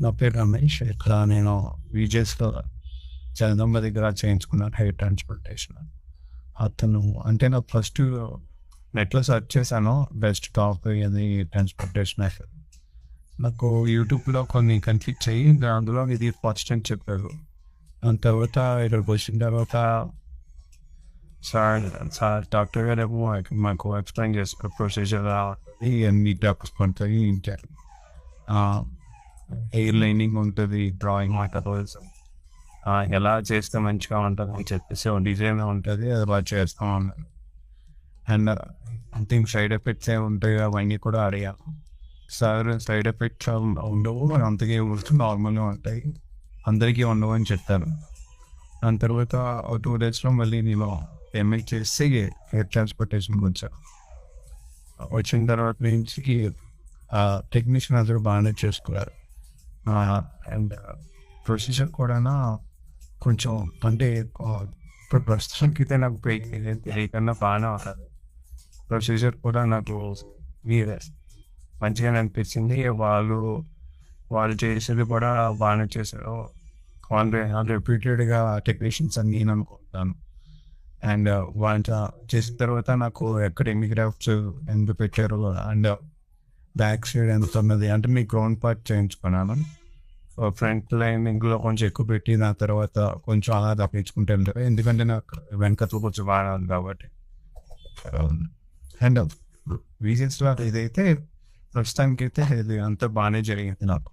నా పేరు రమేష్. ఇక్కడ నేను విజేస్‌లో జగదంబ దగ్గర చేయించుకున్నాను హెయిర్ ట్రాన్స్‌ప్లాంటేషన్. అతను అంటే నాకు ఫస్ట్ నెట్‌లో సెర్చ్ చేశాను. బెస్ట్ టాప్ ఇది ట్రాన్స్‌ప్లాంటేషన్ అసలు. నాకు యూట్యూబ్‌లో కొన్ని కనిపించాయి. అందులో ఇది ఫస్ట్ అని చెప్పారు. దాని తర్వాత ఇక్కడికి వచ్చిన తర్వాత సార్ సార్ డాక్టర్ గారేమో మాకు ఎక్స్‌ప్లెయిన్ చేశారు ప్రొసీజర్ ఎలా ఉంటది, ఎన్ని డ్రాప్స్ పడతాయి, హెయిర్ లైనింగ్ ఉంటుంది, డ్రాయింగ్ మెథడ్స్ ఎలా చేస్తే మంచిగా ఉంటుంది అని చెప్పేసి ఒక డిజైన్ ఉంటుంది, అది బాగా చేస్తాం అన్నారు. అండ్ దీనికి సైడ్ ఎఫెక్ట్స్ ఏమి ఉంటాయి అవన్నీ కూడా అడిగాను. సార్ సైడ్ ఎఫెక్ట్స్ ఉండవు, అంతగా నార్మల్గా ఉంటాయి, అందరికీ ఉండవు అని చెప్తారు. దాని తర్వాత 2 డేస్లో మళ్ళీ నేను పేమెంట్ చేసి హెయిర్ ట్రాన్స్‌ప్లాంటేషన్‌కి వచ్చాను. వచ్చిన తర్వాత నుంచి టెక్నీషియన్ అందరూ బాగానే చేసుకున్నారు. అండ్ ప్రొసీజర్ కూడా కొంచెం అంటే ఇప్పుడు ప్రస్తుతానికైతే నాకు పెయిన్ కన్నా బాగానే ఉంటుంది. ప్రొసీజర్ కూడా నాకు మీరే మంచిగానే అనిపించింది. వాళ్ళు చేసేది కూడా బాగానే చేశారు. వాళ్ళు రిపీటెడ్గా టెక్నీషియన్స్ అని నేను అనుకుంటాను. అండ్ వాళ్ళు చేసిన తర్వాత నాకు ఎక్కడ ఎన్ని గ్రాఫ్ట్స్ ఎందుకు పెట్టారు అండ్ బ్యాక్ సైడ్ ఎంత ఉన్నది అంటే మీ గ్రౌండ్ పార్ట్ చేయించుకున్నాను. ఫ్రంట్ లైనింగ్లో కొంచెం ఎక్కువ పెట్టి దాని తర్వాత కొంచెం అలా తప్పించుకుంటూ వెళ్తారు, ఎందుకంటే నాకు వెనకతో కొంచెం బాగా ఉంది కాబట్టి. అండ్ రీజన్స్లో ఇదైతే ప్రస్తుతానికైతే ఇది అంతా బాగానే జరిగింది నాకు.